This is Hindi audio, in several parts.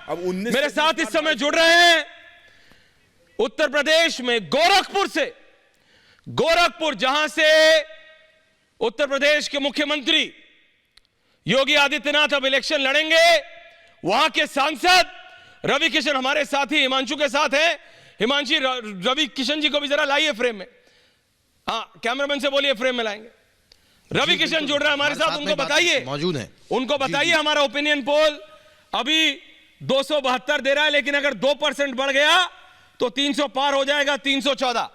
अब 19 मेरे साथ इस समय जुड़ रहे हैं उत्तर प्रदेश में गोरखपुर से, गोरखपुर जहां से उत्तर प्रदेश के मुख्यमंत्री योगी आदित्यनाथ अब इलेक्शन लड़ेंगे, वहां के सांसद रवि किशन हमारे साथी हिमांशु के साथ हैं। हिमांशी, रवि किशन जी को भी जरा लाइए फ्रेम में। हाँ, कैमरामैन से बोलिए फ्रेम में लाएंगे। रवि किशन जुड़ रहे हैं हमारे साथ, उनको बताइए, मौजूद हैं, उनको बताइए हमारा ओपिनियन पोल अभी 272 दे रहा है, लेकिन अगर 2% बढ़ गया तो 300 पार हो जाएगा, 314।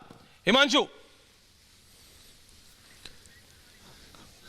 हिमांशु।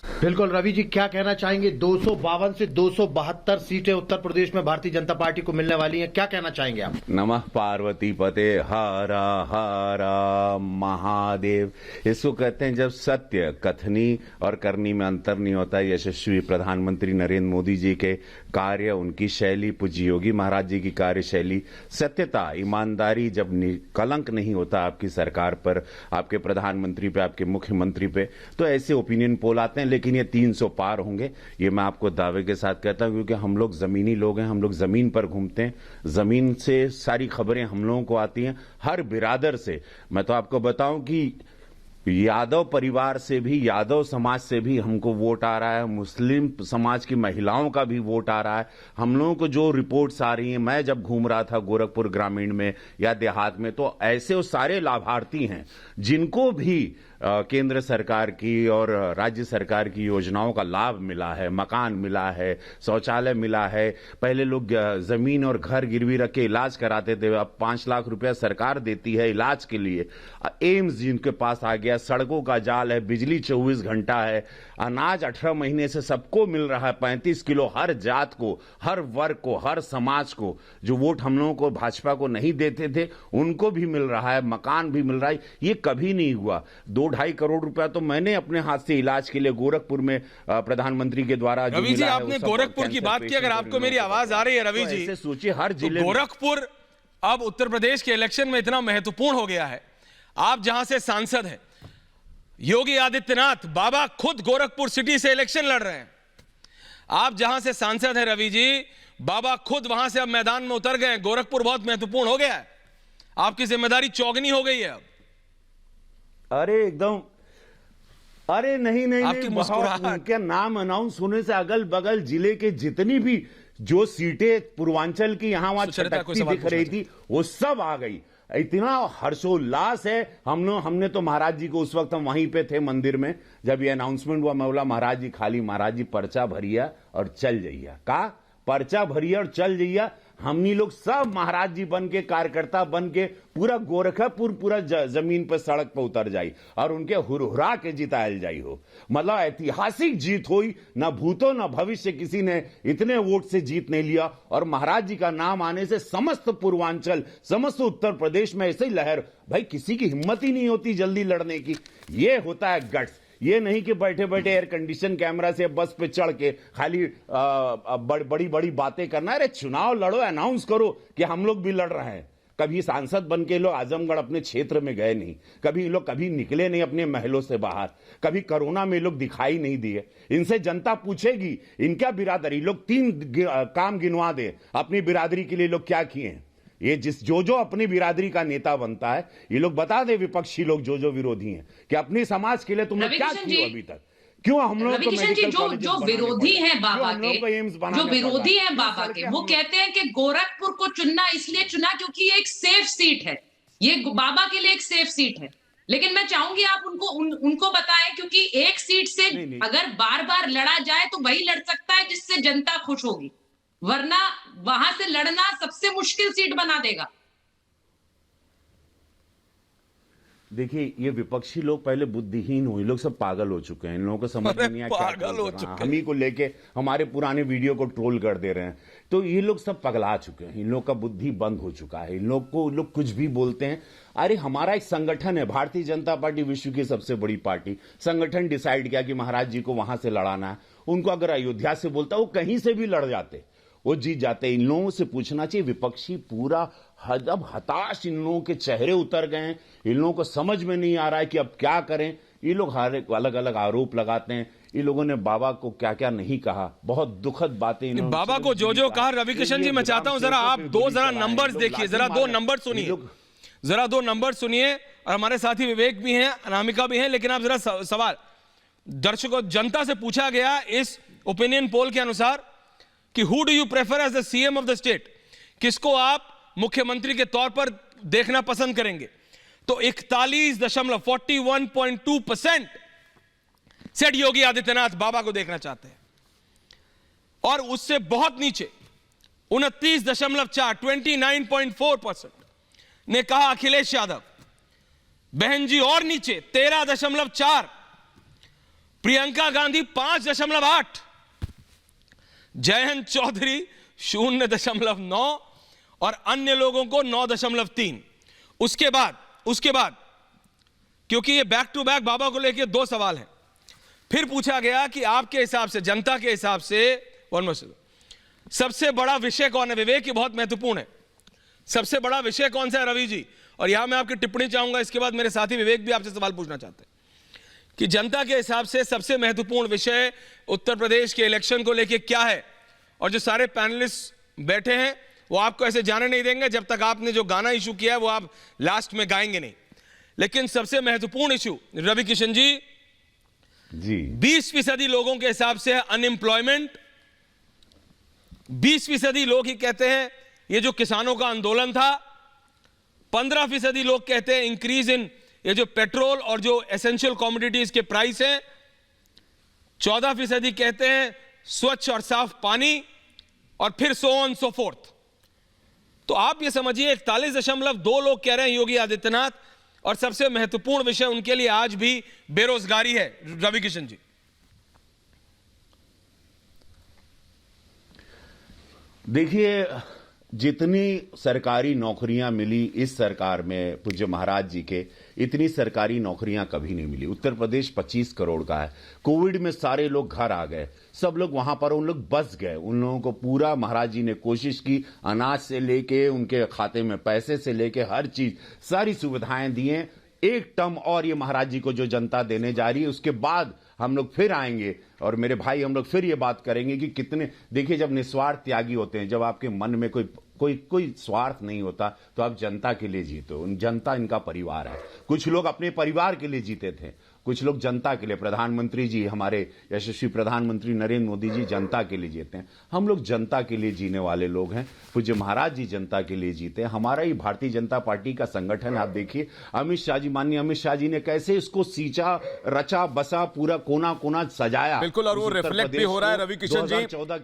बिल्कुल रवि जी, क्या कहना चाहेंगे? 252 से 272 सीटें उत्तर प्रदेश में भारतीय जनता पार्टी को मिलने वाली हैं, क्या कहना चाहेंगे आप? नमः पार्वती पते हरा हरा महादेव। इसको कहते हैं जब सत्य कथनी और करनी में अंतर नहीं होता। यशस्वी प्रधानमंत्री नरेंद्र मोदी जी के कार्य, उनकी शैली, पूज्य योगी महाराज जी की कार्यशैली, सत्यता, ईमानदारी, जब कलंक नहीं होता आपकी सरकार पर, आपके प्रधानमंत्री पे, आपके मुख्यमंत्री पे, तो ऐसे ओपिनियन पोल आते हैं। लेकिन ये 300 पार होंगे, ये मैं आपको दावे के साथ कहता हूं, क्योंकि हम लोग जमीनी लोग हैं, हम लोग जमीन पर घूमते हैं, जमीन से सारी खबरें हम लोगों को आती हैं, हर बिरादर से। मैं तो आपको बताऊं कि यादव परिवार से भी, यादव समाज से भी हमको वोट आ रहा है, मुस्लिम समाज की महिलाओं का भी वोट आ रहा है। हम लोगों को जो रिपोर्ट्स आ रही हैं, मैं जब घूम रहा था गोरखपुर ग्रामीण में या देहात में, तो ऐसे वो सारे लाभार्थी हैं जिनको भी केंद्र सरकार की और राज्य सरकार की योजनाओं का लाभ मिला है, मकान मिला है, शौचालय मिला है। पहले लोग जमीन और घर गिरवी रख के इलाज कराते थे, अब 5 लाख रुपया सरकार देती है इलाज के लिए। एम्स जिनके पास आ गया, सड़कों का जाल है, बिजली 24 घंटा है, अनाज 18 महीने से सबको मिल रहा है, 35 किलो हर जात को, हर वर्ग को, हर समाज को। जो वोट हम लोगों को भाजपा को नहीं देते थे उनको भी मिल रहा है, मकान भी मिल रहा है। ये कभी नहीं हुआ। 2-2.5 करोड़ रुपया तो मैंने अपने हाथ से इलाज के लिए गोरखपुर में प्रधानमंत्री के द्वारा। रवि जी, आपने गोरखपुर की बात की, अगर आपको मेरी आवाज आ रही है रवि जी, ऐसे सोचिए हर जिले में गोरखपुर अब उत्तर प्रदेश के इलेक्शन में इतना महत्वपूर्ण हो गया है। आप जहां से सांसद हैं, योगी आदित्यनाथ बाबा खुद गोरखपुर सिटी से इलेक्शन लड़ रहे हैं। आप जहां से सांसद हैं रवि जी, बाबा खुद वहां से अब मैदान में उतर गए। गोरखपुर बहुत महत्वपूर्ण हो गया है, आपकी जिम्मेदारी चौगनी हो गई है अब। अरे एकदम, अरे नहीं नहीं, आपकी मुस्कुराहट, क्या नाम अनाउंस होने से अगल बगल जिले के जितनी भी जो सीटें पूर्वांचल की यहाँ वहां छटकती दिख रही थी, वो सब आ गई। इतना हर्षोल्लास है। हमने तो महाराज जी को, उस वक्त हम वहीं पे थे मंदिर में जब ये अनाउंसमेंट हुआ, मैं बोला महाराज जी खाली, महाराज जी पर्चा भरिया और चल जाइया। का पर्चा भरिया और चल जाइया। हमनी लोग सब महाराज जी बन के, कार्यकर्ता बन के, पूरा गोरखपुर पूरा जमीन पर सड़क पर उतर जाई और उनके हुरहुरा के जितायल जाई हो। मतलब ऐतिहासिक जीत हुई। न भूतो न भविष्य किसी ने इतने वोट से जीत नहीं लिया। और महाराज जी का नाम आने से समस्त पूर्वांचल, समस्त उत्तर प्रदेश में ऐसे ही लहर। भाई किसी की हिम्मत ही नहीं होती जल्दी लड़ने की। ये होता है गट्स। ये नहीं कि बैठे बैठे एयर कंडीशन कैमरा से बस पे चढ़ के खाली बड़ी बड़ी बातें करना। अरे चुनाव लड़ो, अनाउंस करो कि हम लोग भी लड़ रहे हैं। कभी सांसद बन के लोग आजमगढ़ अपने क्षेत्र में गए नहीं, कभी लोग कभी निकले नहीं अपने महलों से बाहर, कभी कोरोना में लोग दिखाई नहीं दिए। इनसे जनता पूछेगी इनका बिरादरी, लोग 3 काम गिनवा दे अपनी बिरादरी के लिए लोग क्या किए हैं। ये जो अपनी बिरादरी का नेता बनता है, ये लोग बता दे, विपक्षी लोग जो विरोधी हैं, कि अपने समाज के लिए तुमने क्या किया अभी तक। क्यों हम लोग जो विरोधी हैं बाबा के, जो विरोधी हैं बाबा के, वो कहते हैं कि गोरखपुर को चुनना इसलिए चुना क्योंकि ये एक सेफ सीट है, ये बाबा के लिए एक सेफ सीट है। लेकिन मैं चाहूंगी आप उनको बताएं, क्योंकि एक सीट से अगर बार बार लड़ा जाए तो वही लड़ सकता है जिससे जनता खुश होगी, वरना वहां से लड़ना सबसे मुश्किल सीट बना देगा। देखिए, ये विपक्षी लोग पहले बुद्धिहीन हुए, लोग सब पागल हो चुके हैं। इन लोगों को समझ में नहीं आया पागल हो चुके हैं। हम ही को लेके हमारे पुराने वीडियो को ट्रोल कर दे रहे हैं। तो ये लोग सब पगला चुके हैं, इन लोग का बुद्धि बंद हो चुका है। इन लोग कुछ भी बोलते हैं। अरे हमारा एक संगठन है, भारतीय जनता पार्टी विश्व की सबसे बड़ी पार्टी। संगठन डिसाइड किया कि महाराज जी को वहां से लड़ाना है। उनको अगर अयोध्या से बोलता, वो कहीं से भी लड़ जाते, वो जीत जाते। इन लोगों से पूछना चाहिए, विपक्षी पूरा अब हताश, इन लोगों के चेहरे उतर गए हैं। इन लोगों को समझ में नहीं आ रहा है कि अब क्या करें। ये लोग हर अलग अलग आरोप लगाते हैं। ये लोगों ने बाबा को क्या क्या नहीं कहा, बहुत दुखद बातें इन्होंने बाबा को जो जो कहा रविकिशन जी, मैं चाहता हूं जरा आप जरा नंबर्स देखिए, जरा दो नंबर सुनिए, जरा दो नंबर सुनिए। और हमारे साथी विवेक भी हैं, अनामिका भी हैं, लेकिन आप जरा सवाल दर्शकों, जनता से पूछा गया इस ओपिनियन पोल के अनुसार कि who do you prefer as the CM of the state, किसको आप मुख्यमंत्री के तौर पर देखना पसंद करेंगे? तो 41.2% सेठ योगी आदित्यनाथ बाबा को देखना चाहते हैं, और उससे बहुत नीचे 29.4 ने कहा अखिलेश यादव। बहन जी और नीचे 13.4, प्रियंका गांधी 5.8, जयंत चौधरी 0.9 और अन्य लोगों को 9.3। उसके बाद क्योंकि ये बैक टू बैक बाबा को लेकर दो सवाल हैं, फिर पूछा गया कि आपके हिसाब से, जनता के हिसाब से सबसे बड़ा विषय कौन है? विवेक, ये बहुत महत्वपूर्ण है। सबसे बड़ा विषय कौन सा है रवि जी? और यहां मैं आपकी टिप्पणी चाहूंगा, इसके बाद मेरे साथी विवेक भी आपसे सवाल पूछना चाहते हैं कि जनता के हिसाब से सबसे महत्वपूर्ण विषय उत्तर प्रदेश के इलेक्शन को लेकर क्या है? और जो सारे पैनलिस्ट बैठे हैं वो आपको ऐसे जाने नहीं देंगे जब तक आपने जो गाना इशू किया है वो आप लास्ट में गाएंगे नहीं। लेकिन सबसे महत्वपूर्ण इशू रवि किशन जी 20% लोगों के हिसाब से है अनएम्प्लॉयमेंट। 20% लोग ही कहते हैं ये जो किसानों का आंदोलन था। 15% लोग कहते हैं इंक्रीज इन ये जो पेट्रोल और जो एसेंशियल कमोडिटीज के प्राइस हैं। 14% कहते हैं स्वच्छ और साफ पानी, और फिर सो ऑन सो फोर्थ। तो आप ये समझिए 41.2 लोग कह रहे हैं योगी आदित्यनाथ, और सबसे महत्वपूर्ण विषय उनके लिए आज भी बेरोजगारी है। रवि किशन जी, देखिए, जितनी सरकारी नौकरियां मिली इस सरकार में पूज्य महाराज जी के, इतनी सरकारी नौकरियां कभी नहीं मिली। उत्तर प्रदेश 25 करोड़ का है। कोविड में सारे लोग घर आ गए, सब लोग वहां पर उन लोग बस गए। उन लोगों को पूरा महाराज जी ने कोशिश की, अनाज से लेके उनके खाते में पैसे से लेके हर चीज, सारी सुविधाएं दिए। एक टर्म और ये महाराज जी को जो जनता देने जा रही है, उसके बाद हम लोग फिर आएंगे और मेरे भाई हम लोग फिर ये बात करेंगे कि कितने, देखिए, जब निस्वार्थ त्यागी होते हैं, जब आपके मन में कोई स्वार्थ नहीं होता, तो आप जनता के लिए जीते हो। जनता इनका परिवार है। कुछ लोग अपने परिवार के लिए जीते थे, कुछ लोग जनता के लिए। प्रधानमंत्री जी, हमारे यशस्वी प्रधानमंत्री नरेंद्र मोदी जी जनता के लिए जीते हैं। हम लोग जनता के लिए जीने वाले लोग हैं। पूज्य महाराज जी जनता के लिए जीते हैं। हमारा ही भारतीय जनता पार्टी का संगठन, आप देखिए अमित शाह जी, माननीय अमित शाह जी ने कैसे इसको सींचा, रचा बसा, पूरा कोना कोना सजाया। बिल्कुल, और वो रिफ्लेक्ट भी हो रहा है रवि किशन जी।